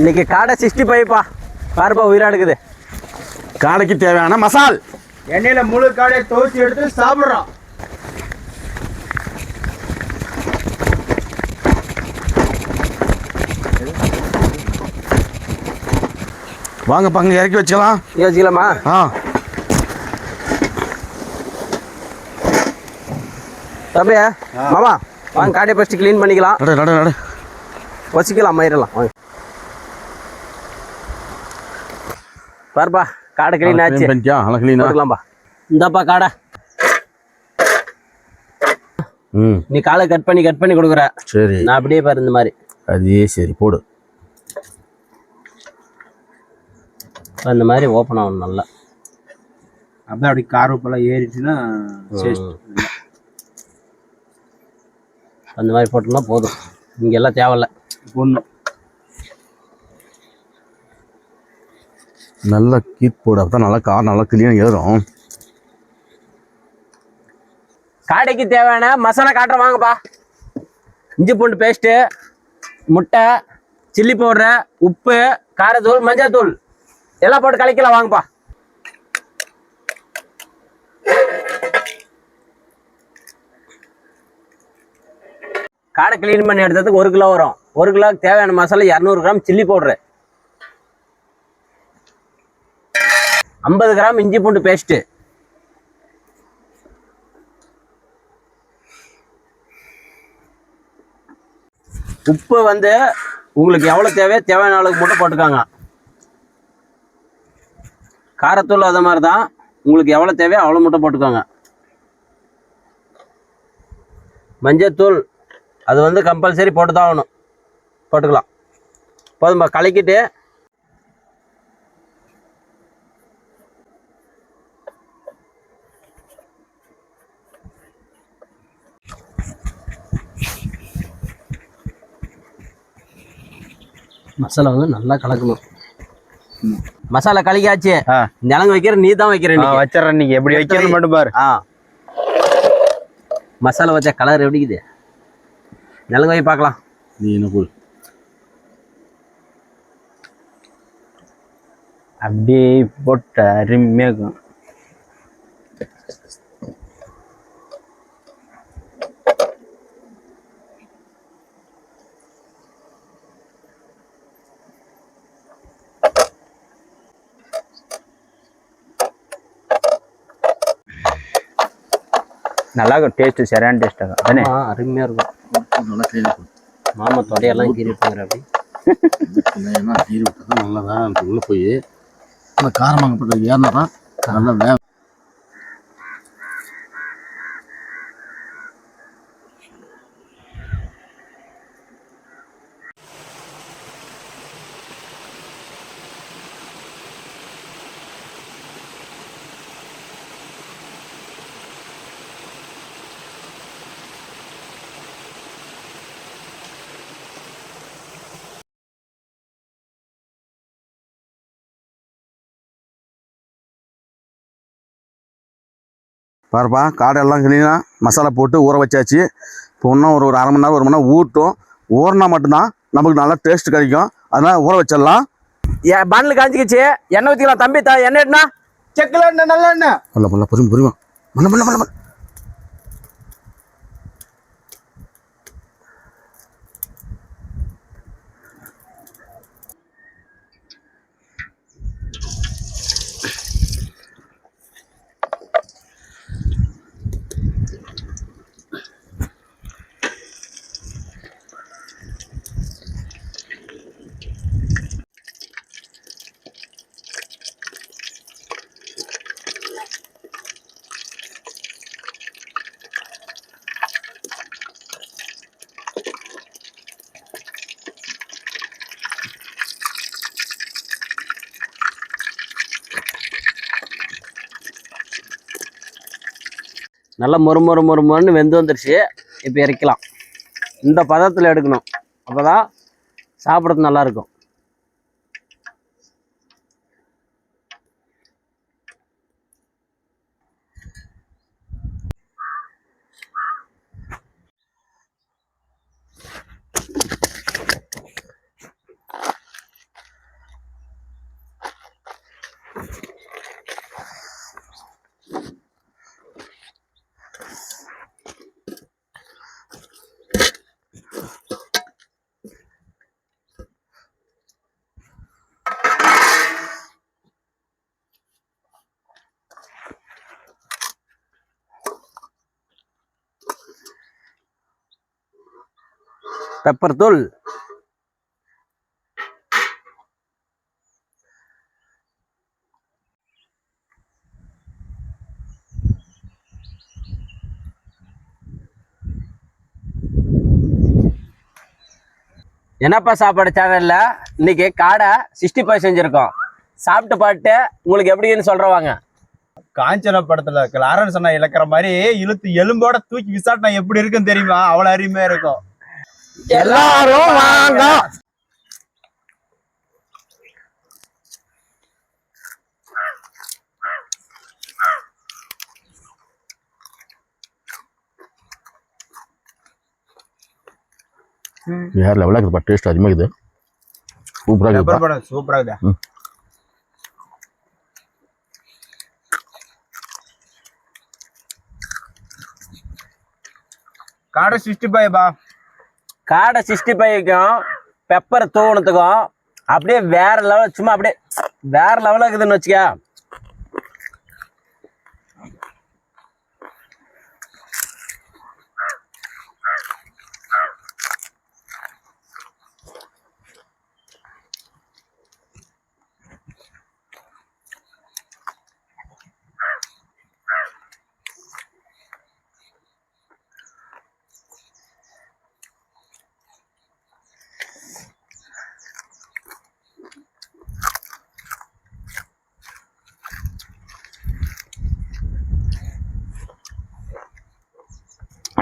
இன்னைக்கு காடை 65பா. பாருப்பா உயிரா இருக்குது. காடைக்கு தேவையான மசால் எண்ணெயில முழு காடையை துவச்சி எடுத்து சாப்பிடுறோம். வாங்க பங்கு இறக்கி வச்சுக்கலாம். வச்சுக்கலாமா? அப்படியா மாமா? வாங்க காடையை ஃபஸ்ட்டு க்ளீன் பண்ணிக்கலாம். வச்சுக்கலாம் மயிரெல்லாம். வாங்க பாருப்பா காடை க்ளீன் ஆச்சு. போட்டுக்கலாம்பா. இந்தாப்பா காடை. நீ காலை கட் பண்ணி கொடுக்குற. சரி நான் அப்படியே பாரு இந்த மாதிரி. அதே சரி போடு. அந்த மாதிரி ஓப்பன் ஆகணும் நல்லா. அப்படியே அப்படி காரப்பெல்லாம் ஏறிச்சுன்னா அந்த மாதிரி போட்டோம்னா போதும். இங்கே எல்லாம் தேவையில்ல. ஒன்றும் நல்லா கீட் போடு. அப்போ தான் நல்லா கார் நல்லா கிளீனாக ஏறும். காடைக்கு தேவையான மசாலா காட்டுற வாங்கப்பா. இஞ்சி பூண்டு பேஸ்ட்டு, முட்டை, சில்லி பவுடரு, உப்பு, காரத்தூள், மஞ்சள் தூள் எல்லாம் போட்டு கலக்கலாம் வாங்கப்பா. காடை கிளீன் பண்ணி எடுத்ததுக்கு 1 கிலோ வரும். 1 கிலோவுக்கு தேவையான masala 200 gram chilli powder, 50 gram இஞ்சி பூண்டு பேஸ்ட்டு, உப்பு வந்து உங்களுக்கு எவ்வளோ தேவையான அளவுக்கு மட்டும் போட்டுக்காங்க. காரத்தூள் அது மாதிரி தான், உங்களுக்கு எவ்வளோ தேவையோ அவ்வளோ மட்டும் போட்டுக்கோங்க. மஞ்சத்தூள் அது வந்து கம்பல்சரி போட்டு தான் ஆகணும். போட்டுக்கலாம். போதும்பா. கலக்கிட்டு மசாலா வந்து நல்லா கலக்கணும். மசாலா கலக்கியாச்சு. நிலங்கு வைக்கிற நீ தான் வைக்கிற. வச்சிடறேன். நீங்க எப்படி வைக்கணும் மட்டும் பாரு. மசாலா வச்ச கலர் எப்படிக்குது? நிலங்கு வை பார்க்கலாம். நீ என்ன போல் அப்படியே போட்ட அருமையாகும். நல்லா இருக்கும். டேஸ்ட்டு சரியான டேஸ்ட்டாக தானே? அருமையாக இருக்கும். நல்லா க்ளீனாக போடு. மாமா தொடையெல்லாம் கீறி விட்டுங்கிற அப்படி கீறி விட்டா தான் நல்லா வேக உள்ளே போய் அந்த காரமாகப்பட்ட ஏறினா தான் நல்லா வேக. பாருப்பா காடெல்லாம் கிளீனாக மசாலா போட்டு ஊற வச்சாச்சு. இப்போ இன்னும் ஒரு 1/2 மணி நேரம் 1 மணி நேரம் ஊட்டும். ஊறினா மட்டும்தான் நமக்கு நல்லா டேஸ்ட் கிடைக்கும். அதனால் ஊற வச்சிடலாம். பாண்டில் காஞ்சிக்கிச்சு. எண்ணெய் ஊற்றிக்கலாம். தம்பி எண்ணெய் எண்ணா செக்கில் எண்ணெய் நல்ல எண்ணெய். பொருள் புரியுமா? மண்ண நல்லா மொறுமொறுன்னு வெந்து வந்துருச்சு. இப்போ இறக்கலாம். இந்த பதத்தில் எடுக்கணும். அப்போ தான் சாப்பிட்றது நல்லாயிருக்கும். பெப்பர் தூள், என்னப்பா சாப்பாடு சேனல்ல இன்னைக்கு காடை 65 செஞ்சிருக்கோம். சாப்பிட்டு பாட்டு உங்களுக்கு எப்படின்னு சொல்றவாங்க. காஞ்சனா படத்துல லாரன்ஸ் அண்ணா இழக்கிற மாதிரி இழுத்து எலும்போட தூக்கி விசாட்டினா எப்படி இருக்குன்னு தெரியுமா? அவ்வளவு அருமையா இருக்கும். எல்லாரும் வாங்க. வேற லெவலாக இருக்குதுப்பா, டேஸ்ட் அதிகமாக இருக்குது. சூப்பராக பெப்பர் இருக்குதுப்பா. படம் சூப்பரா இருக்குதா? காடை 65 பா. காடை 65க்கும் பெப்பர் தூவனத்துக்கும் அப்படியே வேற லெவல், சும்மா அப்படியே வேற லெவலாக இருக்குதுன்னு வச்சுக்க.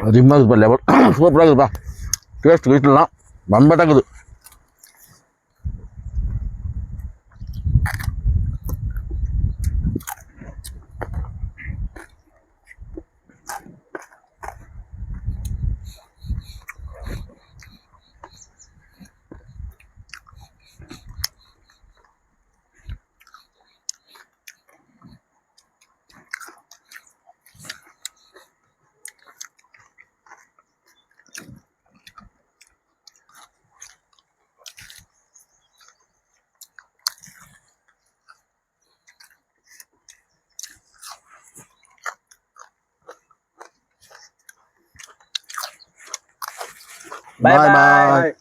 அதிகமாக இருக்குதுப்பா, லெவல் சூப்பராக இருக்குதுப்பா. டேஸ்ட் வீட்டிலலாம் நம்பட்டாக இருக்குது. Bye Bye bye. bye.